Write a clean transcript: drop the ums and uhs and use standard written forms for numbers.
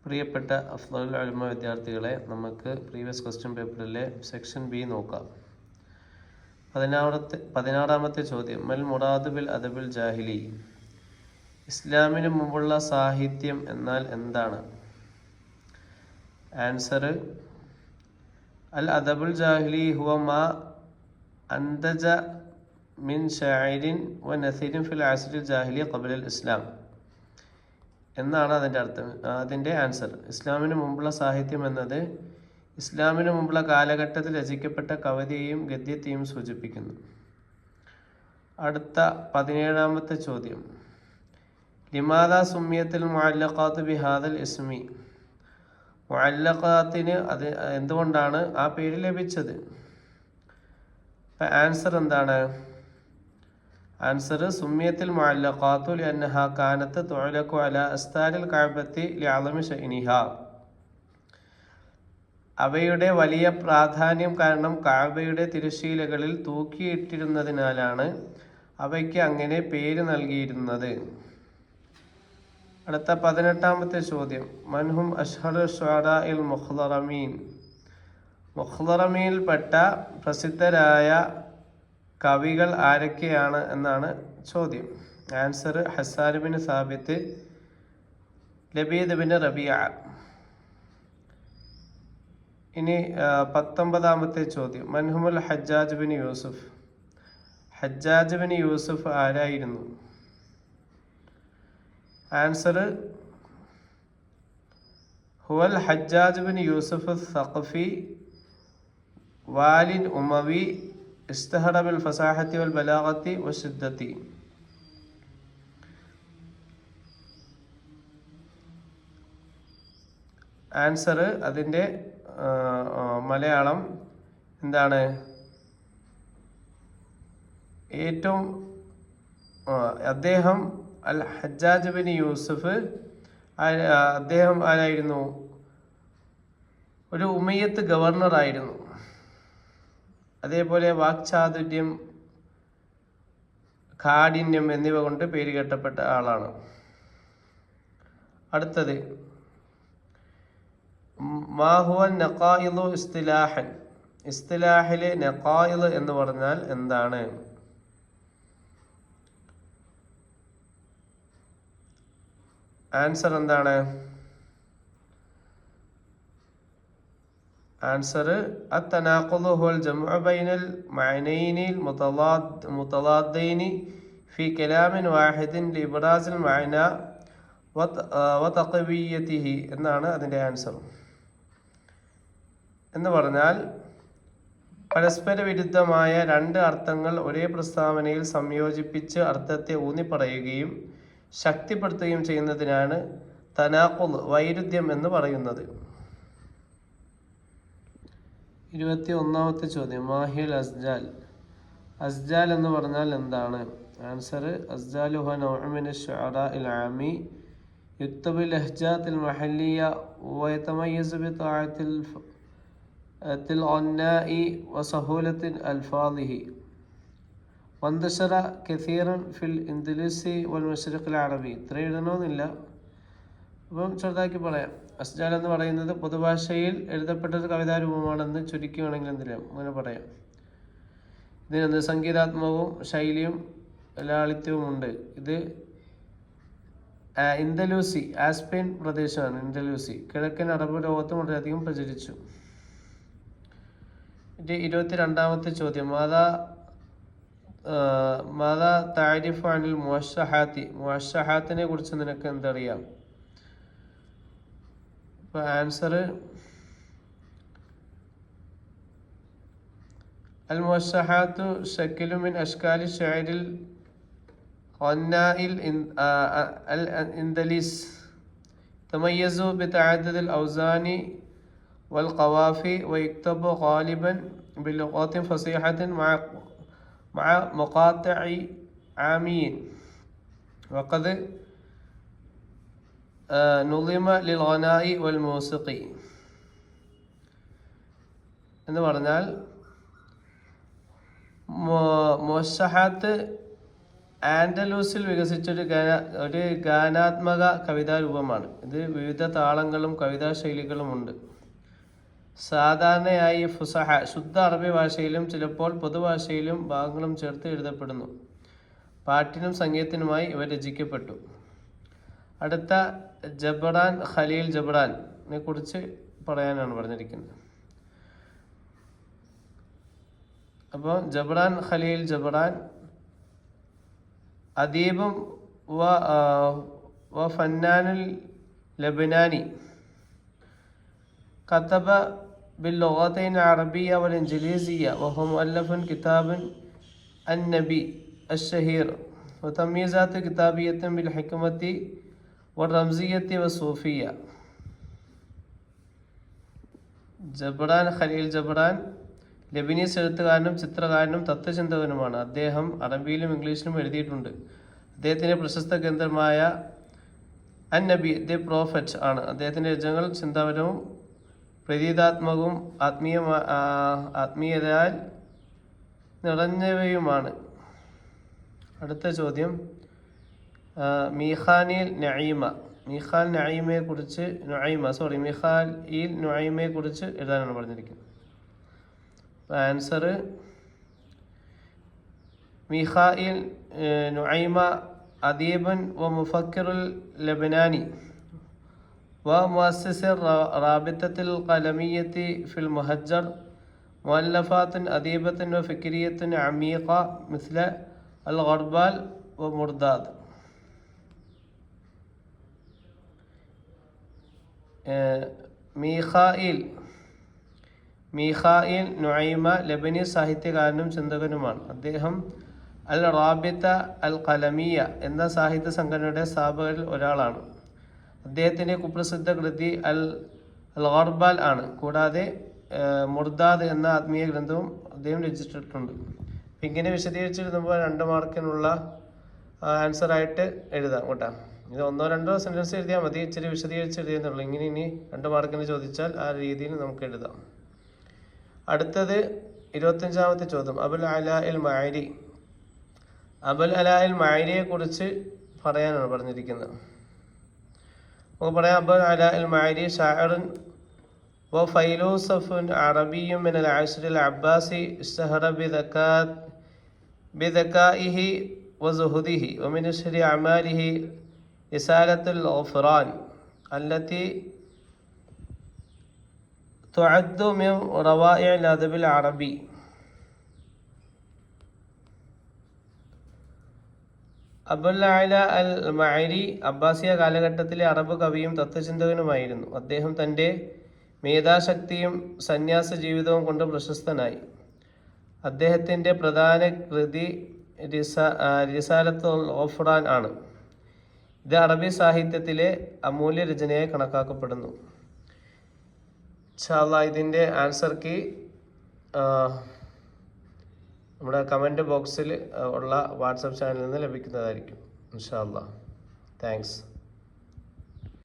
പ്രിയപ്പെട്ട അഫ്ളലുൽ ഉലമ വിദ്യാർത്ഥികളെ, നമുക്ക് പ്രീവിയസ് ക്വസ്റ്റ്യൻ പേപ്പറിലെ സെക്ഷൻ ബി നോക്കാം. 16ാമത്തെ ചോദ്യം, മൽ മുറാദ് ബിൽ അദബിൽ ജാഹിലി. ഇസ്ലാമിന് മുമ്പുള്ള സാഹിത്യം എന്നാൽ എന്താണ്? ആൻസർ, അൽ അദബുൽ ജാഹിലി ഹുവ മാ അന്തജ മിൻ ഷാഇരിൻ വ നസീരിൻ ഫിൽ അസ്രിൽ ജാഹിലി ഖബ്ലൽ ഇസ്ലാം എന്നാണ് അതിൻ്റെ അർത്ഥം. അതിൻ്റെ ആൻസർ, ഇസ്ലാമിന് മുമ്പുള്ള സാഹിത്യം എന്നത് ഇസ്ലാമിന് മുമ്പുള്ള കാലഘട്ടത്തിൽ രചിക്കപ്പെട്ട കവിതയെയും ഗദ്യത്തെയും സൂചിപ്പിക്കുന്നു. അടുത്ത 17ാമത്തെ ചോദ്യം, ലിമാദാ സുമ്മിയത്തിൽ മുഅല്ലഖാത്ത് ബിഹാദൽ ഇസ്മി. മുഅല്ലഖാത്തിന് അത് എന്തുകൊണ്ടാണ് ആ പേര് ലഭിച്ചത്? ആൻസർ എന്താണ്? ആൻസർ, സുമ്മിയത്തിൽ മുഅല്ലഖാത്തു ലിഅന്നഹാ കാനത്ത് തുഅലഖു അലാ അസ്താരിൽ കഅബത്തി ലിഅളമി ശഅനിഹാ. അവയുടെ വലിയ പ്രാധാന്യം കാരണം കഅബയുടെ തിരശ്ശീലകളിൽ തൂക്കിയിട്ടിരുന്നതിനാലാണ് അവയ്ക്ക് അങ്ങനെ പേര് നൽകിയിരുന്നത്. അടുത്ത 18ാമത്തെ ചോദ്യം, മൻഹും അഷ്ഹറു ശുഅറാഇൽ മുഖ്ളറമീൻ. മുഖ്ളറമീനിൽപ്പെട്ട പ്രസിദ്ധരായ കവികൾ ആരൊക്കെയാണ് എന്നാണ് ചോദ്യം. Answer, Hassan bin Thabit, Labid bin Rabia. ഇനി 19ാമത്തെ ചോദ്യം, മൻഹുമുൽ Hajjaj bin Yusuf. Hajjaj bin Yusuf ആരായിരുന്നു? ആൻസർ, ഹുവൽ ഹജ്ജാജ് ബിൻ യൂസുഫ് സഖഫി വാലിൻ ഉമവി ഇസ്തഹറ ബിൽ ഫസാഹത്തി വൽ ബലാഗത്തി വശിദ്ദത്തി. ആൻസർ, അതിൻ്റെ മലയാളം എന്താണ്? ഏറ്റവും അദ്ദേഹം അൽ ഹജ്ജാജ് ബിൻ യൂസുഫ് അദ്ദേഹം ആരായിരുന്നു? ഒരു ഉമയ്യത്ത് ഗവർണർ ആയിരുന്നു. അതേപോലെ വാക്ചാതുര്യം, കാഠിന്യം എന്നിവ കൊണ്ട് പേര് കേട്ടപ്പെട്ട ആളാണ്. അടുത്തത്, മാഹുവൻ നഖായിദു ഇസ്തിലാഹൻ. ഇസ്തിലാഹിലെ നഖായിദ് എന്ന് പറഞ്ഞാൽ എന്താണ്? ആൻസർ എന്താണ്? ആൻസർ, അത്തനാഖുദു ഹുവൽ ജംഉ ബൈനൽ മഅനൈനി മുതളാദ്ദൈനി ഫി കലാമിൻ വാഹിദിൻ ലിബ്റാസിൽ മഅന വതഖവിയ്യതിഹി എന്നാണ് അതിൻ്റെ ആൻസർ. എന്ന് പറഞ്ഞാൽ പരസ്പര വിരുദ്ധമായ രണ്ട് അർത്ഥങ്ങൾ ഒരേ പ്രസ്താവനയിൽ സംയോജിപ്പിച്ച് അർത്ഥത്തെ ഊന്നിപ്പറയുകയും ശക്തിപ്പെടുത്തുകയും ചെയ്യുന്നതിനാണ് തനാഖുദ്, വൈരുദ്ധ്യം എന്ന് പറയുന്നത്. 21ാമത്തെ ചോദ്യം, മാഹിൽ അസ്ജാൽ. അസ്ജാൽ എന്ന് പറഞ്ഞാൽ എന്താണ്? ആൻസർ, അസ്ജാലു ഹുവ നൗഉ മിന അശ്ശുഅറാഇൽ ആമി യുക്തബു ലഹ്ജാത്തിൽ മഹല്ലിയ വയതമയ്യസു ബിതഅത്തിൽ ഗന്നാഇ വസഹൂലത്തി അൽഫാദിഹി വന്തശറ കസീറൻ ഫിൽ ഇൻദലൂസി വൽ മശ്രിഖിൽ അറബി. ഇത്ര എഴുതണമെന്നില്ല, അപ്പം ചെറുതാക്കി പറയാം. അസ്ജാൽ എന്ന് പറയുന്നത് പൊതുഭാഷയിൽ എഴുതപ്പെട്ടൊരു കവിതാരൂപമാണെന്ന് ചുരുക്കുകയാണെങ്കിൽ എന്തിനാണ് അങ്ങനെ പറയാം. ഇതിനെന്ത് സംഗീതാത്മകവും ശൈലിയും ലാളിത്യവും ഉണ്ട്. ഇത് ഇന്തലൂസി, ആസ്പെയിൻ പ്രദേശമാണ് ഇന്തലൂസി. കിഴക്കൻ അറബ് ലോകത്തും വളരെയധികം പ്രചരിച്ചു. 22ാമത്തെ ചോദ്യം, മാതാ താരിഫ് അനിൽ മുഅശ്ശഹാത്തി. മുഅശ്ശഹാത്തിനെ കുറിച്ച് നിനക്ക് എന്തറിയാം? അപ്പോൾ ആൻസർ, അൽ മുഅശ്ശഹാത്തു ശക്ലു മിൻ അഷ്കാലി ശഅരിൽ ഗന്നാഇൽ അൽ ഇൻദലീസ് തമയ്യസു ബിതഅദ്ദുദിൽ ഔസാനി വൽ ഖവാഫി വയക്തബു ഗാലിബൻ ബിലുഗാത്തിൻ ഫസീഹത്തിൻ മഅ മുഖാത്തിഇ ആമിയിൻ വഖദ് നുളിമ ലിൽ ഗനാഇ വൽ മൂസിഖി. എന്ന് പറഞ്ഞാൽ മുഅശ്ശഹാത്ത് ആൻഡലൂസിൽ വികസിച്ച ഒരു ഗാനാത്മക കവിതാരൂപമാണ്. ഇത് വിവിധ താളങ്ങളും കവിതാശൈലികളുമുണ്ട്. സാധാരണയായി ഫുസഹ ശുദ്ധ അറബി ഭാഷയിലും ചിലപ്പോൾ പൊതുഭാഷയിലും ഭാഗങ്ങളും ചേർത്ത് എഴുതപ്പെടുന്നു. പാട്ടിനും സംഗീതത്തിനുമായി ഇവ രചിക്കപ്പെട്ടു. അടുത്ത ജബ്രാൻ ഖലീൽ ജബ്രാനെ കുറിച്ച് പറയാനാണ് പറഞ്ഞിരിക്കുന്നത്. അപ്പോൾ ജബ്രാൻ ഖലീൽ ജബ്രാൻ അദീബും വ ഫന്നാനുൽ ലബനാനി കതബ باللغتين العربية والإنجليزية وهو مؤلف كتاب النبي الشهير وتمييزات كتابية بالحكمة والرمزية والصوفية. ജബ്രാൻ ഖലീൽ ജബ്രാൻ ലെബനീസ് എഴുത്തുകാരനും ചിത്രകാരനും തത്വചിന്തകനുമാണ്. അദ്ദേഹം അറബിയിലും ഇംഗ്ലീഷിലും എഴുതിയിട്ടുണ്ട്. അദ്ദേഹത്തിൻ്റെ പ്രശസ്ത ഗ്രന്ഥമായ അൻ നബി ദി പ്രോഫറ്റ് ആണ്. അദ്ദേഹത്തിൻ്റെ രചനകൾ ചിന്താപരവും പ്രതീകാത്മകവും ആത്മീയതയാൽ നിറഞ്ഞവയുമാണ്. അടുത്ത ചോദ്യം, മീഖാനിൽ നഈമ മിഖാൽ നുഐമയെ കുറിച്ച് എഴുതാനാണ് പറഞ്ഞിരിക്കുന്നത്. ആൻസർ മീഖായിൽ നുഐമ അദീബുൻ വ മുഫക്കിറുൽ ലബനാനി ومؤسس رابطة القلمية في المهجر مؤلفات أديبة وفكرية عميقة مثل الغربال ومرداد. മീഖായിൽ നുഐമ ലെബനീസ് സാഹിത്യകാരനും ചിന്തകനുമാണ്. അദ്ദേഹം അൽ റാബിത്ത അൽ ഖലമിയ എന്ന സാഹിത്യ സംഘടനയുടെ സ്ഥാപകരിൽ ഒരാളാണ്. അദ്ദേഹത്തിൻ്റെ കുപ്രസിദ്ധ കൃതി അൽ ഗർബാൽ ആണ്. കൂടാതെ മുർദാദ് എന്ന ആത്മീയ ഗ്രന്ഥവും അദ്ദേഹം രചിച്ചിട്ടുണ്ട്. അപ്പം ഇങ്ങനെ വിശദീകരിച്ചെഴുതുമ്പോൾ 2 മാർക്കിനുള്ള ആൻസറായിട്ട് എഴുതാം കേട്ടോ. ഇത് 1-2 സെൻറ്റൻസ് എഴുതിയാൽ മതി, ഇച്ചിരി വിശദീകരിച്ച് എഴുതിയെന്നുള്ളൂ. ഇനി 2 മാർക്കിന് ചോദിച്ചാൽ ആ രീതിയിൽ നമുക്ക് എഴുതാം. അടുത്തത് 25ാമത്തെ ചോദ്യം, അബുൽ അലാഇൽ മഅരിയെ കുറിച്ച് പറയാനാണ് പറഞ്ഞിരിക്കുന്നത്. നമുക്ക് പറയാം, അബുൽ അലാഇൽ മഅരി ഷാഇറുൻ വ ഫൈലൂസഫുൻ അറബിയ്യുൻ മിനൽ അശ്റിൽ അബ്ബാസി ഇശ്തഹറ ബിദകാഇഹി വസുഹുദിഹി വമിൻ അശ്ഹരി അഅമാലിഹി ഇസാലത്തുൽ ഗുഫ്റാൻ അല്ലതി തുഅദ്ദു മിൻ റവാഇഇൽ അദബിൽ അറബി. അബുൽ അല അൽ മഅരി അബ്ബാസിയ കാലഘട്ടത്തിലെ അറബ് കവിയും തത്വചിന്തകനുമായിരുന്നു. അദ്ദേഹം തൻ്റെ മേധാശക്തിയും സന്യാസ ജീവിതവും കൊണ്ട് പ്രശസ്തനായി. അദ്ദേഹത്തിൻ്റെ പ്രധാന കൃതി റിസാലത്തുൽ ഗുഫ്റാൻ ആണ്. ഇത് അറബി സാഹിത്യത്തിലെ അമൂല്യ രചനയായി കണക്കാക്കപ്പെടുന്നു. ഇൻഷാ അല്ലാഹ് ഇതിൻ്റെ ആൻസർ കീ നമ്മുടെ കമൻറ്റ് ബോക്സിൽ ഉള്ള വാട്സപ്പ് ചാനലിൽ നിന്ന് ലഭിക്കുന്നതായിരിക്കും. ഇൻഷാ അല്ലാഹ്. താങ്ക്സ്.